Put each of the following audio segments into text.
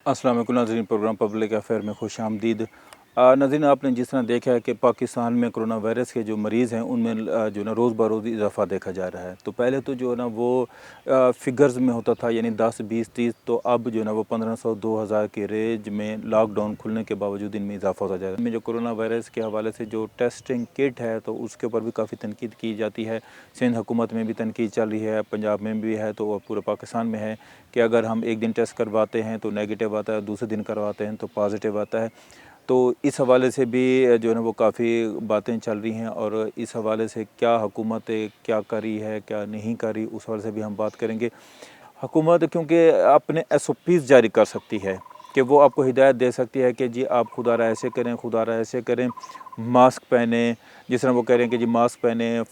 अस्सलाम वालेकुम नाज़रीन, प्रोग्राम पब्लिक अफेयर में खुश आमदीद। नाज़रीन, आपने जिस तरह देखा है कि पाकिस्तान में कोरोना वायरस के जो मरीज़ हैं उनमें जो ना रोज़ बरोज़ इजाफ़ा देखा जा रहा है। तो पहले तो जो है ना वो फ़िगर्स में होता था, यानी 10, 20, 30, तो अब जो है ना वो 1500, 2000 के रेंज में लॉकडाउन खुलने के बावजूद इनमें इजाफ़ा होता जा रहा है। में जो कोरोना वायरस के हवाले से जो टेस्टिंग किट है तो उसके ऊपर भी काफ़ी तनकीद की जाती है। सिंध हुकूमत में भी तनकीद चल रही है, पंजाब में भी है, तो पूरे पाकिस्तान में है कि अगर हम एक दिन टेस्ट करवाते हैं तो नेगेटिव आता है, दूसरे दिन करवाते हैं तो पॉजिटिव आता है। तो इस हवाले से भी जो है ना वो काफ़ी बातें चल रही हैं, और इस हवाले से क्या हुकूमत क्या कर रही है, क्या नहीं कर रही, उस हवाले से भी हम बात करेंगे। हुकूमत क्योंकि अपने SOPs जारी कर सकती है कि वो आपको हिदायत दे सकती है कि जी आप खुदारा ऐसे करें, खुदारा ऐसे करें, मास्क पहनें, जिस तरह वो कह रहे हैं कि जी मास्क पहनें,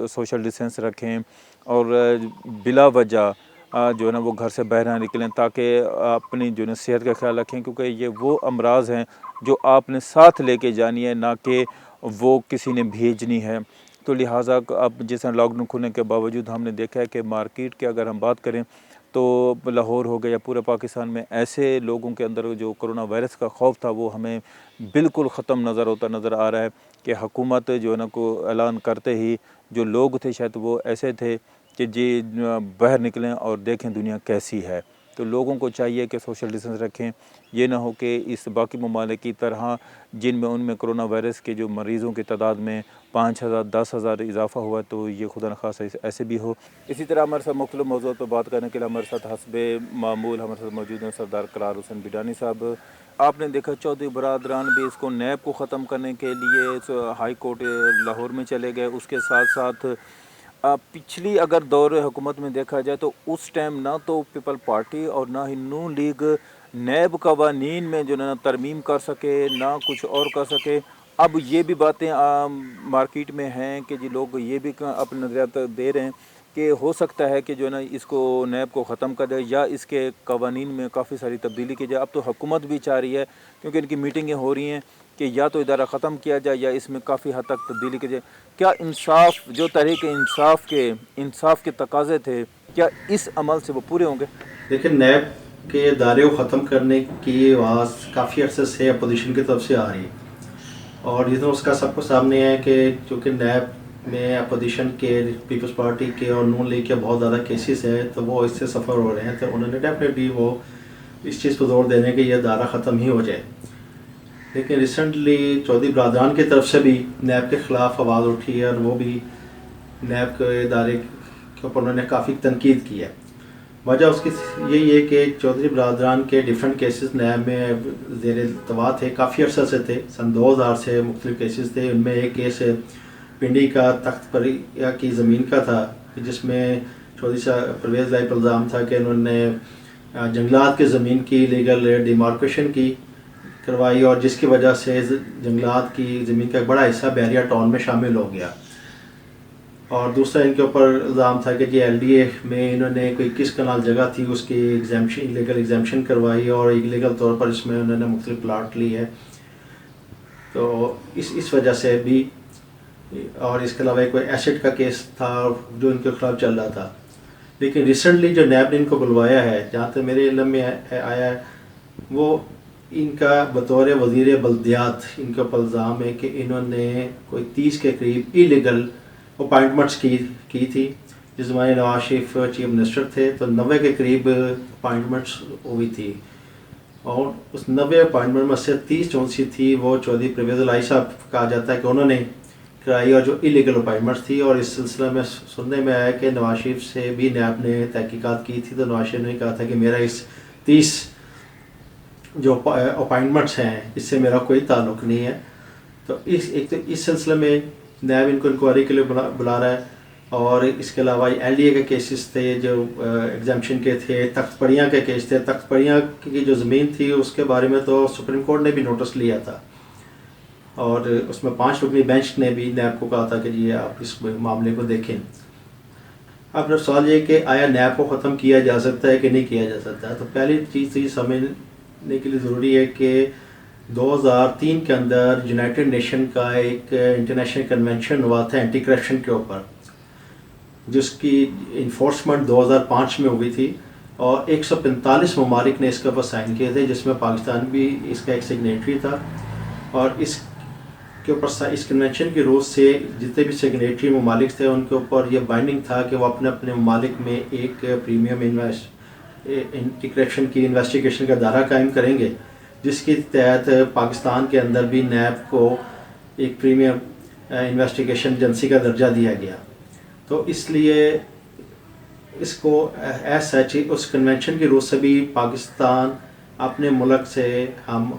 सोशल डिस्टेंस रखें, और बिला वजह जो है ना वो घर से बाहर ना निकलें, ताकि अपनी जो है सेहत का ख्याल रखें, क्योंकि ये वो अमराज़ हैं जो आपने साथ लेके जानी है, ना कि वो किसी ने भेजनी है। तो लिहाजा अब जिस तरह लॉकडाउन खुलने के बावजूद हमने देखा है कि मार्केट की अगर हम बात करें तो लाहौर हो गया या पूरे पाकिस्तान में ऐसे लोगों के अंदर जो कोरोना वायरस का खौफ था वो हमें बिल्कुल ख़त्म नज़र आ रहा है कि हुकूमत जो है ना को ऐलान करते ही जो लोग थे शायद वो ऐसे थे कि जी बाहर निकलें और देखें दुनिया कैसी है। तो लोगों को चाहिए कि सोशल डिस्टेंस रखें, ये ना हो कि इस बाकी ममालिक की तरह जिनमें उनमें कोरोना वायरस के जो मरीज़ों की तादाद में 5000, 10,000 इजाफ़ा हुआ, तो ये खुदा न खासा ऐसे भी हो। इसी तरह हमारे साथ मुख्तलिफ मौज़ूआत पर बात करने के लिए हमारे साथ हस्बे मामूल हमारे साथ मौजूद हैं सरदार करार हुसैन बिडानी साहब। आपने देखा चौधरी बरादरान भी इसको नैब को ख़त्म करने के लिए हाई कोर्ट लाहौर में चले गए। उसके साथ साथ पिछली अगर दौर हुकूमत में देखा जाए तो उस टाइम ना तो पीपल पार्टी और ना ही नून लीग नैब कवानीन में जो ना तरमीम कर सके, ना कुछ और कर सके। अब ये भी बातें मार्केट में हैं कि जी लोग ये भी अपने नज़रियात दे रहे हैं कि हो सकता है कि जो है ना इसको नैब को ख़त्म कर दे या इसके कवानीन में काफ़ी सारी तब्दीली की जाए। अब तो हुकूमत भी चाह रही है, क्योंकि इनकी मीटिंगें हो रही हैं कि या तो इदारा ख़त्म किया जाए या इसमें काफ़ी हद तक तब्दीली की जाए। क्या इंसाफ जो तहरीक इंसाफ के तकाज़े थे, क्या इस अमल से वो पूरे होंगे? लेकिन नैब के दायरे को ख़त्म करने की आवाज़ काफ़ी अरसे से अपोजिशन की तरफ से आ रही है, और ये तो उसका सबको सामने है कि चूँकि नैब में अपोजिशन के, पीपल्स पार्टी के और नून लीग के बहुत ज़्यादा केसेस हैं, तो वो इससे सफ़र हो रहे हैं। तो उन्होंने डेफिनेटली वो इस चीज़ पर जोर देने कि यह दायरा ख़त्म ही हो जाए। लेकिन रिसेंटली चौधरी बरादरान की तरफ से भी नैब के ख़िलाफ़ आवाज़ उठी है, और वो भी नैब के दायरे के ऊपर उन्होंने काफ़ी तनकीद की है। वजह उसकी यही है कि चौधरी बरादरान के डिफरेंट केसेस नैब में ज़ेर इल्तवा थे, काफ़ी अर्सा से थे, सन 2000 से मुख्तलिफ केसेस थे। उनमें एक केस पिंडी का तख्त परिया की ज़मीन का था, जिसमें चौधरी साहब परवेज़ लाई पर इल्ज़ाम था कि उन्होंने जंगलात की ज़मीन की लीगल डिमार्केशन की करवाई, और जिसकी वजह से जंगलात की ज़मीन का एक बड़ा हिस्सा बैरिया टाउन में शामिल हो गया। और दूसरा इनके ऊपर इल्ज़ाम था कि जी LDA में इन्होंने कोई 21 कनाल जगह थी, उसकी एग्जामेशन, इलीगल एग्जामेशन करवाई, और इलीगल तौर पर इसमें उन्होंने मुख्तलिफ प्लाट ली है। तो इस वजह से भी, और इसके अलावा कोई एसिड का केस था जो इनके खिलाफ चल रहा था। लेकिन रिसेंटली जो नैब ने इनको बुलवाया है, जहाँ तक मेरे इल्म में आया है, वो इनका बतौर वज़ीर बल्दियात इनके ऊपर इल्ज़ाम है कि इन्होंने कोई 30 के करीब इलीगल अपॉइंटमेंट्स की थी। जिस ज़माने नवाज शरीफ चीफ मिनिस्टर थे तो 90 के करीब अपॉइंटमेंट्स हुई थी, और उस 90 अपॉइंटमेंट में से 30 जो सी थी वो चौधरी परवेज़ लाई साहब कहा जाता है कि उन्होंने कराई, और जो इलीगल अपॉइंटमेंट्स थी। और इस सिलसिले में सुनने में आया कि नवाज शरीफ से भी नैब ने तहकीकात की थी, तो नवाज शरीफ ने कहा था कि मेरा इस 30 जो अपॉइंटमेंट्स हैं इससे मेरा कोई ताल्लुक़ नहीं है। तो इस सिलसिले में नैब इनको इंक्वायरी के लिए बुला रहा है। और इसके अलावा LDA के केसेस थे जो एग्जामेशन के थे, तख्त परियाँ के केस थे। तख्त परियाँ की जो ज़मीन थी उसके बारे में तो सुप्रीम कोर्ट ने भी नोटिस लिया था, और उसमें 5 रुकनी बेंच ने भी नैब को कहा था कि जी आप इस मामले को देखें। अब सवाल ये कि आया नैब को ख़त्म किया जा सकता है कि नहीं किया जा सकता है। तो पहली चीज़ ये समझने के लिए ज़रूरी है कि 2003 के अंदर यूनाइटेड नेशन का एक इंटरनेशनल कन्वेंशन हुआ था एंटी करप्शन के ऊपर, जिसकी इन्फोर्समेंट 2005 में हुई थी, اور 145 ممالک نے اس کے اوپر سائن کیے تھے، جس میں پاکستان بھی اس کا ایک سگنیٹری تھا. اور اس کے اوپر اس کنونشن کے روز سے جتنے بھی سگنیٹری ممالک تھے ان کے اوپر یہ بائنڈنگ تھا کہ وہ اپنے اپنے ممالک میں ایک پریمیم انٹیگریشن کی انویسٹیگیشن کا دائرہ قائم کریں گے، جس کے تحت پاکستان کے اندر بھی نیب کو ایک پریمیم انویسٹیگیشن ایجنسی کا درجہ دیا گیا. تو اس لیے اس کو ایز سچ اس کنونشن کے روز سے بھی پاکستان اپنے ملک سے ہم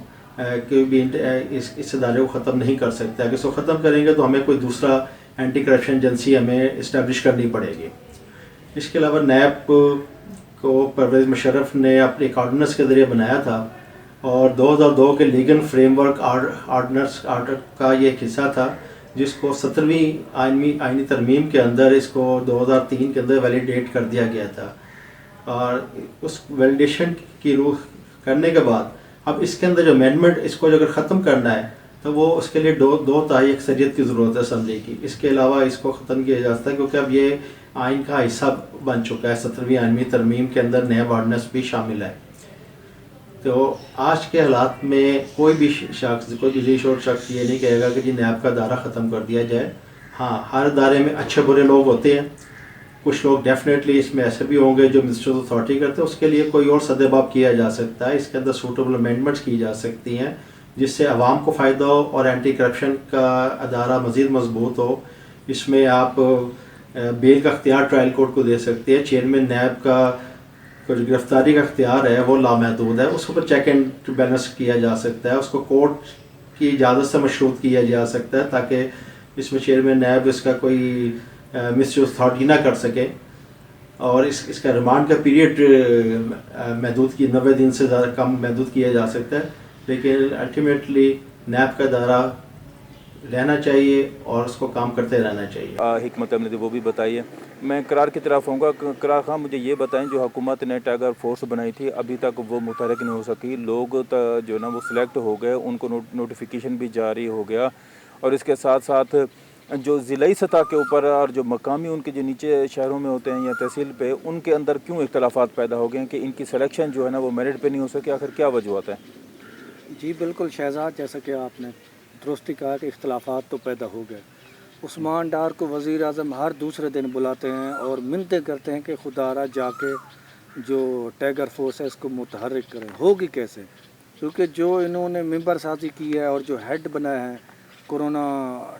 کوئی بھی اس ادارے کو ختم نہیں کر سکتا. اگر اس کو ختم کریں گے تو ہمیں کوئی دوسرا اینٹی کرپشن ایجنسی ہمیں اسٹیبلش کرنی پڑے گی. اس کے علاوہ نیب کو پرویز مشرف نے اپنے ایک آرڈیننس کے ذریعے بنایا تھا، اور 2002 کے legal frame work ordinance order کا یہ ایک حصہ تھا، جس کو 17ویں آئینی ترمیم کے اندر اس کو 2003 کے اندر ویلیڈیٹ کر دیا گیا تھا. اور اس ویلیڈیشن کی روح کرنے کے بعد اب اس کے اندر جو امینڈمنٹ اس کو اگر ختم کرنا ہے تو وہ اس کے لیے دو تہائی اکثریت کی ضرورت ہے اسمبلی کی. اس کے علاوہ اس کو ختم کیا جا سکتا ہے کیونکہ اب یہ آئین کا حصہ بن چکا ہے. 17ویں آئینی ترمیم کے اندر نیب آرڈیننس بھی شامل ہے. تو آج کے حالات میں کوئی بھی شخص یہ نہیں کہے گا کہ جی نیب کا دائرہ ختم کر دیا جائے. ہاں، ہر ادارے میں اچھے برے لوگ ہوتے ہیں. کچھ لوگ ڈیفینیٹلی اس میں ایسے بھی ہوں گے جو مسٹر اتھارٹی کرتے ہیں، اس کے لیے کوئی اور سدباب کیا جا سکتا ہے. اس کے اندر سوٹیبل امینڈمنٹس کی جا سکتی ہیں جس سے عوام کو فائدہ ہو اور اینٹی کرپشن کا ادارہ مزید مضبوط ہو. اس میں آپ بیل کا اختیار ٹرائل کورٹ کو دے سکتے ہیں. چیئرمین نیب کا جو گرفتاری کا اختیار ہے وہ لامحدود ہے، اس پر چیک اینڈ بیلنس کیا جا سکتا ہے. اس کو کورٹ کی اجازت سے مشروط کیا جا سکتا ہے تاکہ اس میں چیئرمین نیب اس کا کوئی مس یوز اتھارٹی نہ کر سکے. اور اس کا ریمانڈ کا پیریڈ محدود کی 90 دن سے زیادہ کم محدود کیا جا سکتا ہے. لیکن الٹیمیٹلی نیب کا دائرہ رہنا چاہیے اور اس کو کام کرتے رہنا چاہیے. حکمت عملی وہ بھی بتائیے. میں قرار کی طرف ہوں گا. قرار خان مجھے یہ بتائیں، جو حکومت نے ٹائیگر فورس بنائی تھی ابھی تک وہ متحرک نہیں ہو سکی. لوگ جو نا وہ سلیکٹ ہو گئے، ان کو نوٹیفیکیشن بھی جاری ہو گیا، اور اس کے ساتھ ساتھ جو ضلعی سطح کے اوپر اور جو مقامی ان کے جو نیچے شہروں میں ہوتے ہیں یا تحصیل پہ، ان کے اندر کیوں اختلافات پیدا ہو گئے ہیں کہ ان کی سلیکشن جو ہے نا وہ میرٹ پہ نہیں ہو سکے؟ آخر کیا وجوہات ہیں؟ جی بالکل شہزاد، جیسا کہ آپ نے درستی کہا کہ اختلافات تو پیدا ہو گئے. عثمان ڈار کو وزیر اعظم ہر دوسرے دن بلاتے ہیں اور منتیں کرتے ہیں کہ خدا را جا کے جو ٹائیگر فورس ہے اس کو متحرک کریں. ہوگی کیسے؟ کیونکہ جو انہوں نے ممبر سازی کی ہے اور جو ہیڈ بنایا ہے کورونا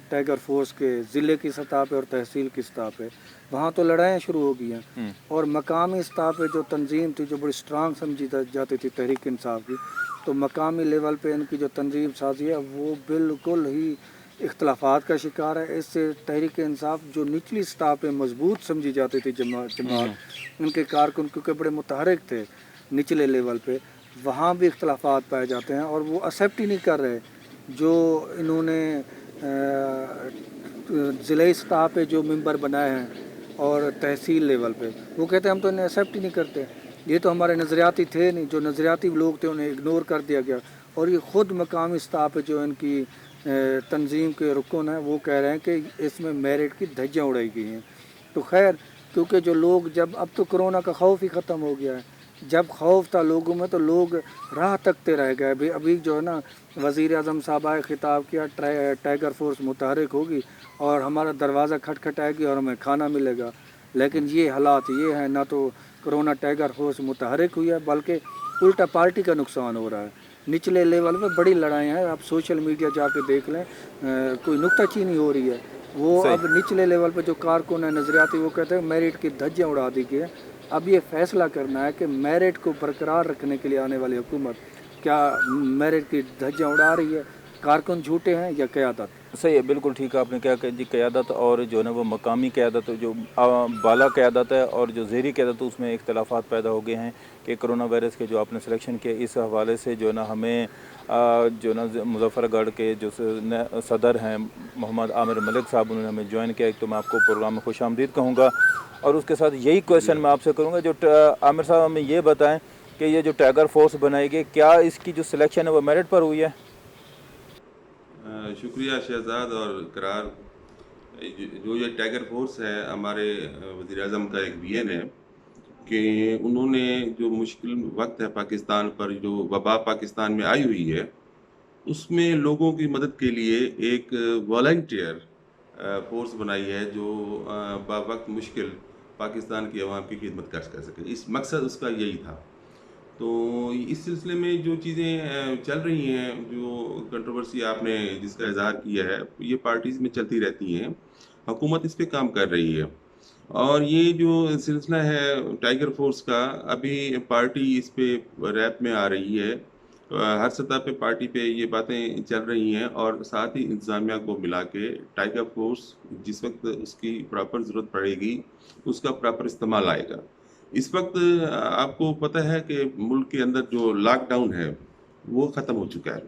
ٹائیگر فورس کے ضلع کی سطح پہ اور تحصیل کی سطح پہ، وہاں تو لڑائیاں شروع ہو گئی ہیں. اور مقامی سطح پہ جو تنظیم تھی جو بڑی سٹرانگ سمجھی جاتی تھی تحریک انصاف کی، تو مقامی لیول پہ ان کی جو تنظیم سازی ہے وہ بالکل ہی اختلافات کا شکار ہے. اس سے تحریک انصاف جو نچلی سطح پہ مضبوط سمجھی جاتی تھی جماعت، ان کے کارکن کیونکہ بڑے متحرک تھے نچلے لیول پہ، وہاں بھی اختلافات پائے جاتے ہیں. اور وہ ایکسیپٹ ہی نہیں کر رہے جو انہوں نے ضلعی سطح پہ جو ممبر بنائے ہیں اور تحصیل لیول پہ، وہ کہتے ہیں ہم تو انہیں ایکسیپٹ ہی نہیں کرتے. یہ تو ہمارے نظریاتی تھے نہیں، جو نظریاتی لوگ تھے انہیں اگنور کر دیا گیا. اور یہ خود مقامی سطح پہ جو ان کی تنظیم کے رکن ہیں وہ کہہ رہے ہیں کہ اس میں میرٹ کی دھجیاں اڑائی گئی ہیں. تو خیر، کیونکہ جو لوگ جب اب تو کرونا کا خوف ہی ختم ہو گیا ہے. جب خوف تھا لوگوں میں تو لوگ راہ تکتے رہ گئے. ابھی جو ہے نا وزیر اعظم صاحب آئے، خطاب کیا ٹائیگر فورس متحرک ہوگی اور ہمارا دروازہ کھٹکھٹائے گی اور ہمیں کھانا ملے گا. لیکن یہ حالات یہ ہیں، نہ تو کرونا ٹائیگر فورس متحرک ہوئی ہے بلکہ الٹا پارٹی کا نقصان ہو رہا ہے. نچلے لیول میں بڑی لڑائیاں ہیں. آپ سوشل میڈیا جا کے دیکھ لیں، کوئی نکتہ چینی ہو رہی ہے. وہ اب نچلے لیول پہ جو کارکن ہیں نظریاتی، وہ کہتے ہیں میرٹ کی دھجیاں اڑا دی گئی ہیں. اب یہ فیصلہ کرنا ہے کہ میرٹ کو برقرار رکھنے کے لیے آنے والی حکومت کیا میرٹ کی دھجیاں اڑا رہی ہے، کارکن جھوٹے ہیں یا قیادت. صحیح ہے، بالکل ٹھیک ہے. آپ نے کیا کہ جی قیادت اور جو ہے نا وہ مقامی قیادت، جو بالا قیادت ہے اور جو زیری قیادت، اس میں اختلافات پیدا ہو گئے ہیں کہ کرونا وائرس کے جو آپ نے سلیکشن کیا اس حوالے سے جو ہے نا ہمیں جو نا مظفر گڑھ کے جو صدر ہیں محمد عامر ملک صاحب، انہوں نے ہمیں جوائن کیا. ایک تو میں آپ کو پروگرام میں خوش آمدید کہوں گا، اور اس کے ساتھ یہی کویشچن میں آپ سے کروں گا. جو عامر صاحب ہمیں یہ بتائیں کہ یہ جو ٹائیگر فورس بنائی گئی، کیا اس کی جو سلیکشن ہے وہ میرٹ پر ہوئی ہے؟ شکریہ شہزاد اور قرار. جو یہ ٹائیگر فورس ہے ہمارے وزیر اعظم کا ایک وی این ہے، کہ انہوں نے جو مشکل وقت ہے پاکستان پر، جو وبا پاکستان میں آئی ہوئی ہے، اس میں لوگوں کی مدد کے لیے ایک والنٹیئر فورس بنائی ہے جو وقت مشکل پاکستان کی عوام کی خدمت کر سکے. اس مقصد اس کا یہی تھا. تو اس سلسلے میں جو چیزیں چل رہی ہیں، جو کنٹروورسی آپ نے جس کا اظہار کیا ہے، یہ پارٹیز میں چلتی رہتی ہیں. حکومت اس پہ کام کر رہی ہے، اور یہ جو سلسلہ ہے ٹائیگر فورس کا، ابھی پارٹی اس پہ ریپ میں آ رہی ہے. ہر سطح پہ پارٹی پہ یہ باتیں چل رہی ہیں، اور ساتھ ہی انتظامیہ کو ملا کے ٹائیگر فورس جس وقت اس کی پراپر ضرورت پڑے گی اس کا پراپر استعمال آئے گا. اس وقت آپ کو پتہ ہے کہ ملک کے اندر جو لاک ڈاؤن ہے وہ ختم ہو چکا ہے،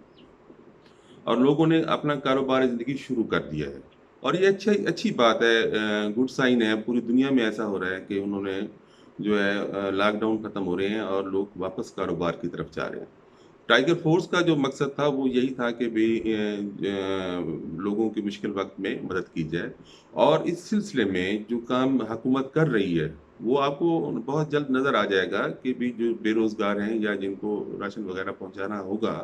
اور لوگوں نے اپنا کاروبار زندگی شروع کر دیا ہے. اور یہ اچھی بات ہے، گڈ سائن ہے. پوری دنیا میں ایسا ہو رہا ہے کہ انہوں نے جو ہے لاک ڈاؤن ختم ہو رہے ہیں اور لوگ واپس کاروبار کی طرف جا رہے ہیں. ٹائیگر فورس کا جو مقصد تھا وہ یہی تھا کہ لوگوں کے مشکل وقت میں مدد کی جائے. اور اس سلسلے میں جو کام حکومت کر رہی ہے وہ آپ کو بہت جلد نظر آ جائے گا کہ بھی جو بے روزگار ہیں یا جن کو راشن وغیرہ پہنچانا ہوگا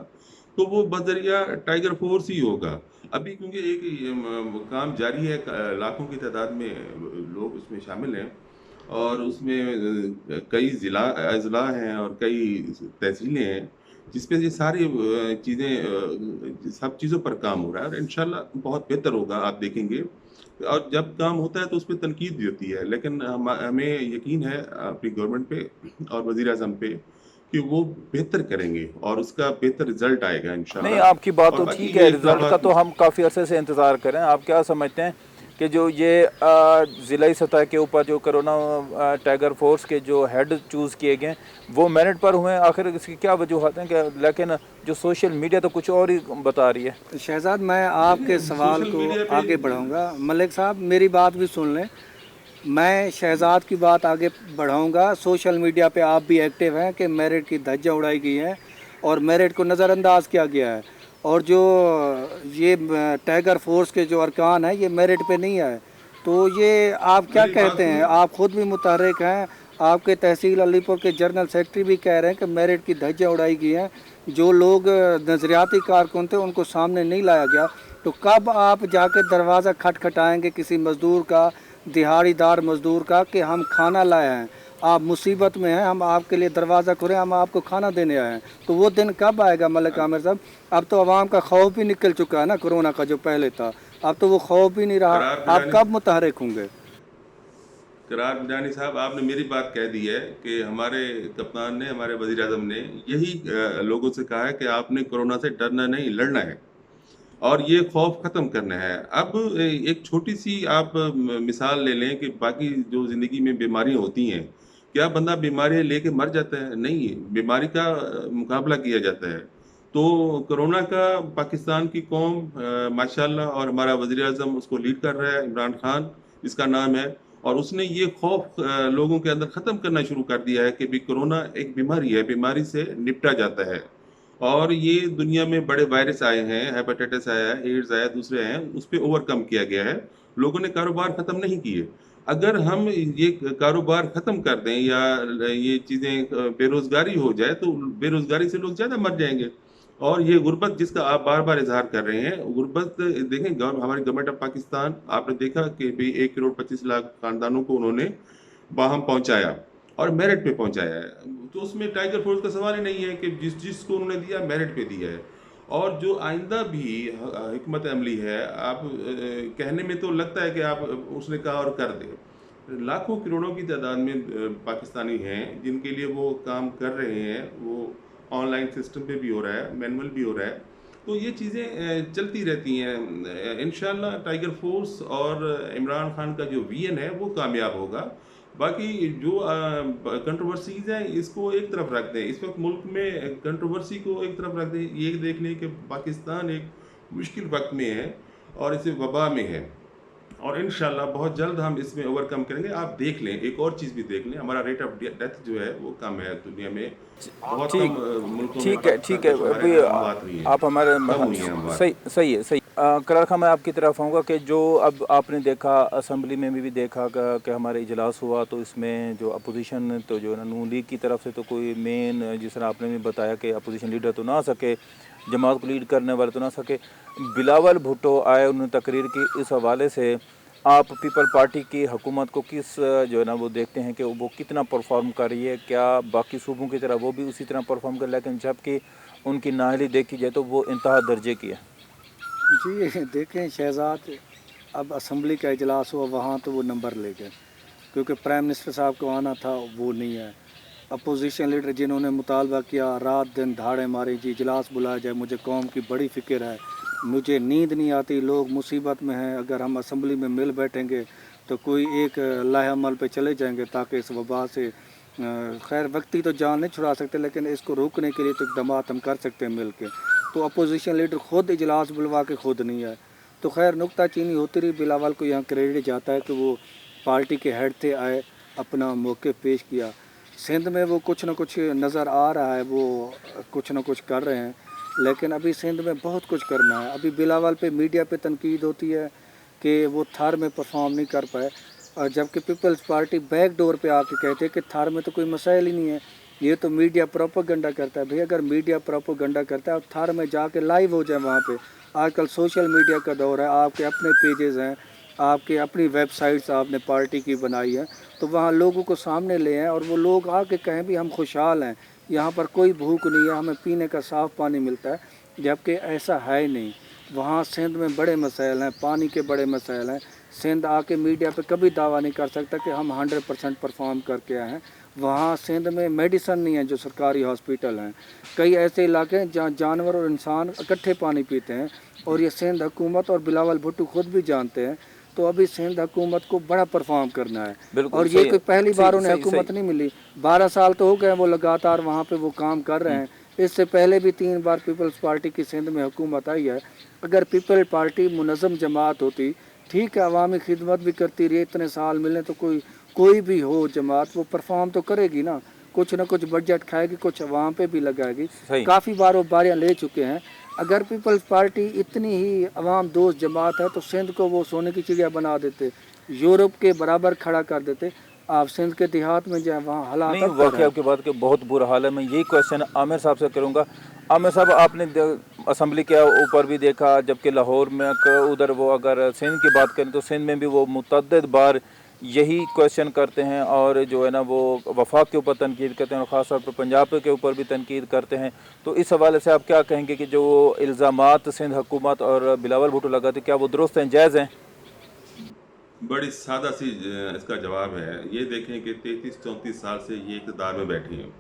تو وہ بذریعہ ٹائیگر فورس ہی ہوگا. ابھی کیونکہ ایک کام جاری ہے، لاکھوں کی تعداد میں لوگ اس میں شامل ہیں، اور اس میں کئی اضلاع ہیں اور کئی تحصیلیں ہیں جس پہ یہ ساری چیزیں سب چیزوں پر کام ہو رہا ہے. اور انشاءاللہ بہت بہتر ہوگا، آپ دیکھیں گے. اور جب کام ہوتا ہے تو اس پہ تنقید بھی ہوتی ہے، لیکن ہمیں یقین ہے اپنی گورنمنٹ پہ اور وزیر اعظم پہ کہ وہ بہتر کریں گے اور اس کا بہتر رزلٹ آئے گا انشاءاللہ. نہیں، آپ کی بات اور تو باقی ٹھیک ہے، یہ رزلٹ کا تو ہم کافی عرصے سے انتظار کریں. آپ کیا سمجھتے ہیں کہ جو یہ ضلعی سطح کے اوپر جو کرونا ٹائیگر فورس کے جو ہیڈ چوز کیے گئے وہ میرٹ پر ہوئے ہیں؟ آخر اس کی کیا وجوہات ہیں کہ لیکن جو سوشل میڈیا تو کچھ اور ہی بتا رہی ہے. شہزاد، میں آپ کے سوال سوشل کو میڈیا پہ آگے بڑھاؤں گا. ملک صاحب میری بات بھی سن لیں. میں شہزاد کی بات آگے بڑھاؤں گا. سوشل میڈیا پہ آپ بھی ایکٹیو ہیں کہ میرٹ کی دھجیاں اڑائی گئی ہیں اور میرٹ کو نظر انداز کیا گیا ہے، اور جو یہ ٹائیگر فورس کے جو ارکان ہیں یہ میرٹ پہ نہیں آئے. تو یہ آپ کیا میری بات کہتے ہیں؟ سنیں. آپ خود بھی متحرک ہیں، آپ کے تحصیل علی پور کے جنرل سیکرٹری بھی کہہ رہے ہیں کہ میرٹ کی دھجیاں اڑائی گئی ہیں. جو لوگ نظریاتی کارکن تھے ان کو سامنے نہیں لایا گیا. تو کب آپ جا کے دروازہ کھٹکھٹائیں گے کسی مزدور کا، دہاڑی دار مزدور کا، کہ ہم کھانا لائے ہیں، آپ مصیبت میں ہیں، ہم آپ کے لیے دروازہ کھولیں، ہم آپ کو کھانا دینے آئے ہیں؟ تو وہ دن کب آئے گا ملک عامر صاحب؟ اب تو عوام کا خوف بھی نکل چکا ہے نا کرونا کا جو پہلے تھا، اب تو وہ خوف بھی نہیں رہا. قرار آپ بجانی کب متحرک ہوں گے؟ قرار بجانی صاحب، آپ نے میری بات کہہ دی ہے کہ ہمارے کپتان نے، ہمارے وزیر اعظم نے یہی لوگوں سے کہا ہے کہ آپ نے کورونا سے ڈرنا نہیں، لڑنا ہے اور یہ خوف ختم کرنا ہے. اب ایک چھوٹی سی آپ مثال لے لیں کہ باقی جو زندگی میں بیماریاں ہوتی ہیں، کیا بندہ بیماریاں لے کے مر جاتا ہے؟ نہیں، بیماری کا مقابلہ کیا جاتا ہے. تو کرونا کا پاکستان کی قوم ماشاءاللہ، اور ہمارا وزیر اعظم اس کو لیڈ کر رہا ہے، عمران خان جس کا نام ہے، اور اس نے یہ خوف لوگوں کے اندر ختم کرنا شروع کر دیا ہے کہ بھی کرونا ایک بیماری ہے، بیماری سے نپٹا جاتا ہے. اور یہ دنیا میں بڑے وائرس آئے ہیں، ہیپاٹائٹس آیا ہے، ایڈز آیا، دوسرے ہیں، اس پہ اوور کم کیا گیا ہے. لوگوں نے کاروبار ختم نہیں کیے. اگر ہم یہ کاروبار ختم کر دیں یا یہ چیزیں بے روزگاری ہو جائے تو بے روزگاری سے لوگ زیادہ مر جائیں گے. اور یہ غربت جس کا آپ بار بار اظہار کر رہے ہیں، غربت دیکھیں ہماری گورنمنٹ آف پاکستان، آپ نے دیکھا کہ 1,25,00,000 خاندانوں کو انہوں نے باہم پہنچایا اور میرٹ پہ پہنچایا ہے. تو اس میں ٹائیگر فورس کا سوال ہی نہیں ہے کہ جس کو انہوں نے دیا میرٹ پہ دیا ہے. اور جو آئندہ بھی حکمت عملی ہے، آپ کہنے میں تو لگتا ہے کہ آپ اس نے کہا اور کر دے. لاکھوں کروڑوں کی تعداد میں پاکستانی ہیں جن کے لیے وہ کام کر رہے ہیں، وہ آن لائن سسٹم پہ بھی ہو رہا ہے، مینول بھی ہو رہا ہے. تو یہ چیزیں چلتی رہتی ہیں. انشاءاللہ ٹائیگر فورس اور عمران خان کا جو وی این ہے وہ کامیاب ہوگا. باقی جو کنٹروورسیز ہیں اس کو ایک طرف رکھ دیں. اس وقت ملک میں کنٹروورسی کو ایک طرف رکھ دیں. یہ دیکھ لیں کہ پاکستان ایک مشکل وقت میں ہے اور اسے وبا میں ہے، اور انشاءاللہ بہت جلد ہم اس میں اوور کم کریں گے. آپ دیکھ لیں، ایک اور چیز بھی دیکھ لیں، ہمارا ریٹ آف ڈیتھ جو ہے وہ کم ہے. دنیا میں بہت کم ملکوں میں ٹھیک ہے. پاکستان کے شمار ابھی اموات ہوئی ہیں، آپ ہمارے کم ہوئی ہیں اموات. صحیح ہے. करार खां, मैं आपकी तरफ आऊँगा कि जो अब आपने देखा असम्बली में भी देखा कि हमारे इजलास हुआ, तो इसमें जो अपोजिशन तो जो है ना नून लीग की तरफ से तो कोई मेन, जिस तरह आपने भी बताया कि अपोजिशन लीडर तो ना आ सके, जमात को लीड करने वाले तो ना सके, बिलावल भुट्टो आए, उन्होंने तकरीर की। इस हवाले से आप पीपल पार्टी की हुकूमत को किस जो है ना वो देखते हैं कि वो कितना परफॉर्म कर रही है? क्या बाकी सूबों की तरह वो भी उसी तरह परफॉर्म कर, लेकिन जबकि उनकी नाअहली देखी जाए तो वो इंतहा दर्जे की है? जी देखें शहजाद, अब असम्बली का इजलास हुआ, वहाँ तो वो नंबर ले गए, क्योंकि प्राइम मिनिस्टर साहब को आना था, वो नहीं है। अपोजिशन लीडर जिन्होंने मुतालबा किया, रात दिन धाड़े मारी, जी इजलास बुलाया जाए, मुझे कौम की बड़ी फ़िक्र है, मुझे नींद नहीं आती, लोग मुसीबत में हैं, अगर हम असम्बली में मिल बैठेंगे तो कोई एक लाहे अमल पे चले जाएंगे ताकि इस वबा से खैर व्यक्ति तो जान नहीं छुड़ा सकते, लेकिन इसको रोकने के लिए तो इक़दाम हम कर सकते हैं मिल के। तो अपोजिशन लीडर ख़ुद इजलास बुलवा के ख़ुद नहीं है, तो खैर नुक्ता चीनी होती रही। बिलावल को यहाँ क्रेडिट जाता है कि वो पार्टी के हेड थे, आए, अपना मौक़िफ़ पेश किया। सिंध में वो कुछ न कुछ नज़र आ रहा है, वो कुछ न कुछ कर रहे हैं, लेकिन अभी सिंध में बहुत कुछ करना है। अभी बिलावल पे मीडिया पे तनकीद होती है कि वो थार में परफॉर्म नहीं कर पाए, और जबकि पीपल्स पार्टी बैक डोर पे आके कहते हैं कि थार में तो कोई मसाइल ही नहीं है, ये तो मीडिया प्रोपेगेंडा करता है। भाई अगर मीडिया प्रोपेगेंडा करता है, आप थार में जाके लाइव हो जाए वहाँ पे। आजकल सोशल मीडिया का दौर है, आपके अपने पेजेस हैं, आपके अपनी वेबसाइट्स आपने पार्टी की बनाई है, तो वहाँ लोगों को सामने ले आएँ और वो लोग आके कहें भी हम खुशहाल हैं, यहाँ पर कोई भूख नहीं है, हमें पीने का साफ़ पानी मिलता है, जबकि ऐसा है ही नहीं। वहाँ सिंध में बड़े मसाइल हैं, पानी के बड़े मसाइल हैं। सिंध आके मीडिया पे कभी दावा नहीं कर सकता कि हम 100% परफॉर्म करके आए हैं। वहाँ सिंध में मेडिसन नहीं है जो सरकारी हॉस्पिटल हैं। कई ऐसे इलाके हैं जहाँ जानवर और इंसान इकट्ठे पानी पीते हैं, और ये सिंध हुकूमत और बिलावल भुट्टो खुद भी जानते हैं। तो अभी सिंध हुकूमत को बड़ा परफॉर्म करना है, और ये कोई पहली बार उन्हें हुकूमत नहीं मिली। 12 साल तो हो गए वो लगातार वहाँ पे वो काम कर रहे हैं। इससे पहले भी 3 बार पीपल्स पार्टी की सिंध में हुकूमत आई है। अगर पीपल पार्टी मुनज़्ज़म जमात होती, ठीक है, अवामी खिदमत भी करती रही, इतने साल मिले, तो कोई भी हो जमात, वो परफॉर्म तो करेगी ना, कुछ ना कुछ बजट खाएगी, कुछ अवाम पे भी लगाएगी। काफ़ी बार वो बारियाँ ले चुके हैं। अगर पीपल्स पार्टी इतनी ही अवाम दोस्त जमात है तो सिंध को वो सोने की चिड़िया बना देते, यूरोप के बराबर खड़ा कर देते। आप सिंध के देहात में जाए, वहाँ हालात नहीं, वाकई आपकी बात के बहुत बुरा हाल है। मैं यही क्वेश्चन आमिर साहब से करूँगा। आमिर साहब, आपने असम्बली के ऊपर भी देखा, जबकि लाहौर में उधर वो अगर सिंध की बात करें तो सिंध में भी वो मुतअद्दिद बार यही क्वेश्चन करते हैं, और जो है ना वो वफाक के ऊपर तनकीद करते हैं, और ख़ास तौर पर पंजाब के ऊपर भी तनकीद करते हैं। तो इस हवाले से आप क्या कहेंगे कि जो इल्ज़ामात सिंध हुकूमत और बिलावल भुट्टो लगाते, क्या वो दुरुस्त हैं, जायज़ हैं? बड़ी सादा सी इसका जवाब है। ये देखें कि 33-34 साल से ये इक़्तिदार में बैठे हैं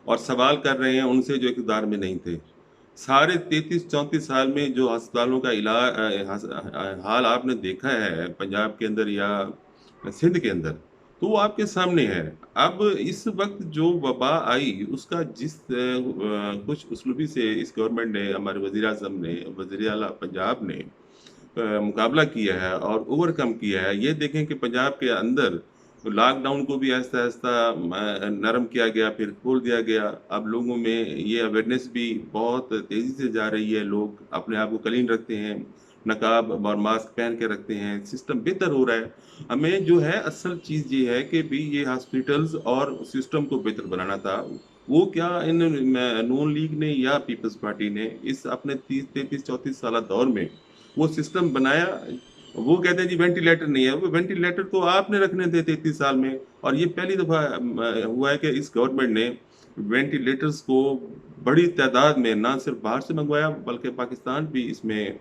और सवाल कर रहे हैं उनसे जो इक़्तिदार में नहीं थे। सारे 33-34 साल में जो अस्पतालों का हाल आपने देखा है पंजाब के अंदर या सिंध के अंदर, तो वो आपके सामने है। अब इस वक्त जो वबा आई उसका जिस कुछ उसलूबी से इस गवर्नमेंट ने, हमारे वज़ीर आज़म ने, वज़ीर आला पंजाब ने मुकाबला किया है और ओवरकम किया है। ये देखें कि पंजाब के अंदर लॉकडाउन को भी आहिस्ता आहिस्ता नरम किया गया, फिर खोल दिया गया। अब लोगों में ये अवेयरनेस भी बहुत तेज़ी से जा रही है, लोग अपने आप को क्लीन रखते हैं, नकाब और मास्क पहन के रखते हैं, सिस्टम बेहतर हो रहा है। हमें जो है असल चीज़ ये है कि भी ये हॉस्पिटल्स और सिस्टम को बेहतर बनाना था। वो क्या इन नून लीग ने या पीपल्स पार्टी ने इस अपने 30-33-34 साल दौर में वो सिस्टम बनाया। वो कहते हैं जी वेंटिलेटर नहीं है, वो वेंटिलेटर तो आपने रखने थे 33 साल में, और ये पहली दफ़ा हुआ है कि इस गवर्नमेंट ने वेंटिलेटर्स को बड़ी तादाद में ना सिर्फ बाहर से मंगवाया बल्कि पाकिस्तान भी इसमें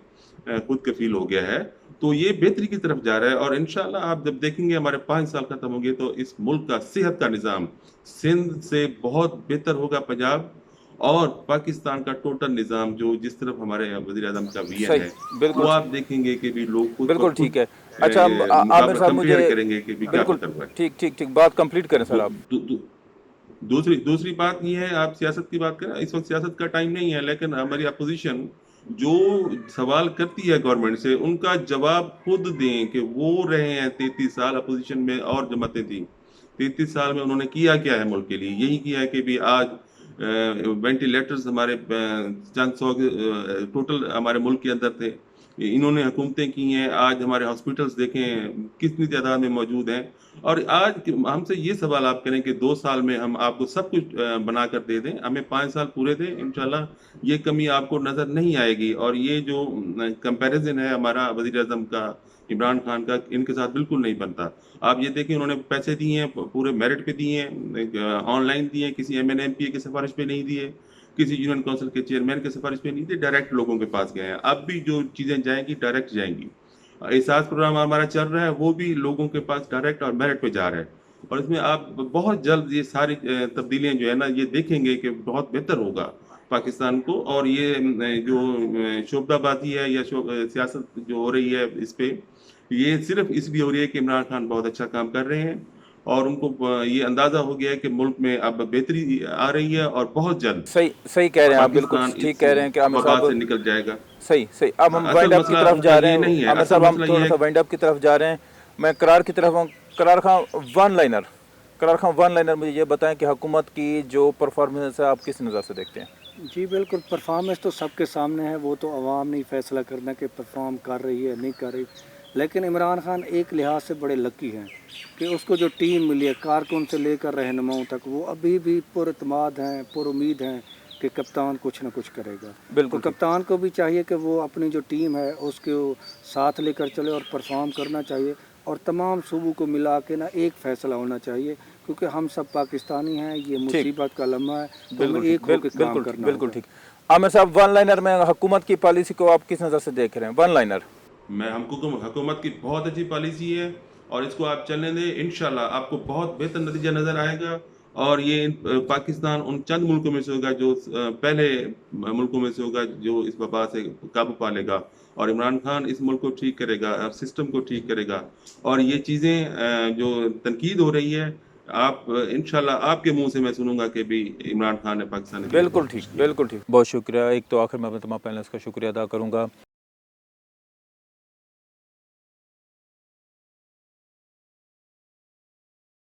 खुद कफील हो गया है। तो ये बेहतरी की तरफ जा रहा है, और इंशाल्लाह आप जब देखेंगे हमारे 5 साल खत्म होंगे तो इस मुल्क का सेहत का निज़ाम सिंध से बहुत बेहतर होगा पंजाब, और पाकिस्तान का टोटल निज़ाम जो जिस तरफ हमारे वज़ीर आज़म का विजन है, वो आप देखेंगे कि भी लोग खुद बिल्कुल ठीक है। अच्छा आमिर साहब, मुझे करेंगे कि भी क्या बेहतर हुआ है। ठीक बात कंप्लीट करें सर आप। दूसरी बात ये है, आप सियासत की बात करें, इस वक्त सियासत का टाइम नहीं है, लेकिन हमारी अपोजिशन जो सवाल करती है गवर्नमेंट से उनका जवाब खुद दें कि वो रहे हैं 33 साल अपोजिशन में और जमातें थी। 33 साल में उन्होंने किया क्या है मुल्क के लिए? यही किया है कि भी आज वेंटिलेटर्स हमारे चंद सौ टोटल हमारे मुल्क के अंदर थे, इन्होंने हुकूमतें की हैं, आज हमारे हॉस्पिटल्स देखें कितनी तादाद में मौजूद हैं। और आज हमसे ये सवाल आप करें कि 2 साल में हम आपको सब कुछ बना कर दे दें, हमें 5 साल पूरे दें, इंशाल्लाह ये कमी आपको नज़र नहीं आएगी। और ये जो कंपैरिजन है हमारा वज़ीर-ए-आज़म का, इमरान खान का, इनके साथ बिल्कुल नहीं बनता। आप ये देखें, उन्होंने पैसे दिए हैं, पूरे मेरिट पे दिए हैं, ऑनलाइन दिए हैं, किसी एमएनए एमपीए की सिफारिश पे नहीं दिए, किसी यूनियन काउंसिल के चेयरमैन की सिफारिश पे नहीं दिए, डायरेक्ट लोगों के पास गए हैं। अब भी जो चीज़ें जाएंगी डायरेक्ट जाएंगी। एहसास प्रोग्राम हमारा चल रहा है, वो भी लोगों के पास डायरेक्ट और मेरिट पे जा रहा है। और इसमें आप बहुत जल्द ये सारी तब्दीलियां जो है ना, ये देखेंगे कि बहुत बेहतर होगा पाकिस्तान को। और ये जो शोबदाबाजी है या सियासत जो हो रही है इस पे, ये सिर्फ इसलिए हो रही है कि इमरान खान बहुत अच्छा काम कर रहे हैं और उनको ये अंदाजा हो गया है कि मुल्क में अब बेहतरी आ रही है और बहुत जल्द सही सही कह रहे हैं आप, बिल्कुल पाकिस्तान ठीक इस कह रहे हैं कि आमिर वबा साहब से निकल जाएगा। सही सही। अब हम असल वाइंड अप की मसला तरफ जा रहे ये नहीं हैं है, आमिर असल साहब, हम मसला थोड़ा ये सा है। वाइंड अप की तरफ जा रहे हैं। मैं करार की तरफ हूँ। करार खां वन लाइनर मुझे ये बताएं कि हुकूमत की जो परफॉर्मेंस है आप किस नज़र से देखते हैं? जी बिल्कुल, परफॉर्मेंस तो सबके सामने है, वो तो अवाम नहीं फैसला करना कि परफॉर्म कर रही है नहीं कर रही। लेकिन इमरान खान एक लिहाज से बड़े लकी हैं कि उसको जो टीम मिली है, कारकुन से लेकर रहनुमाओं तक, वो अभी भी पुरएतमाद हैं, पुरुमीद हैं कि कप्तान कुछ ना कुछ करेगा। बिल्कुल तो कप्तान को भी चाहिए कि वो अपनी जो टीम है उसको साथ लेकर चले और परफॉर्म करना चाहिए। और तमाम सूबों को मिला के ना एक फ़ैसला होना चाहिए, क्योंकि हम सब पाकिस्तानी हैं, ये मुसीबत का लम्हा है, तो हमें एक होकर काम करना बिल्कुल होगा। ठीक। आमिर साहब, वन लाइनर में हुकूमत की पॉलिसी को आप किस नज़र से देख रहे हैं? One liner. मैं हुकूमत की बहुत अच्छी पॉलिसी है और इसको आप चलने दें, इंशाल्लाह आपको बहुत बेहतर नतीजा नज़र आएगा। और ये पाकिस्तान उन चंद मुल्कों में से होगा जो पहले मुल्कों में से होगा जो इस वबा से काबू पा लेगा। और इमरान खान इस मुल्क को ठीक करेगा और सिस्टम को ठीक करेगा। और ये चीज़ें जो तनकीद हो रही है, आप इंशाल्लाह आपके मुंह से मैं सुनूंगा कि भी इमरान खान ने पाकिस्तान बिल्कुल ठीक, बिल्कुल ठीक। बहुत शुक्रिया। एक तो आखिर में तमाम पैनलिस्ट का शुक्रिया अदा करूँगा।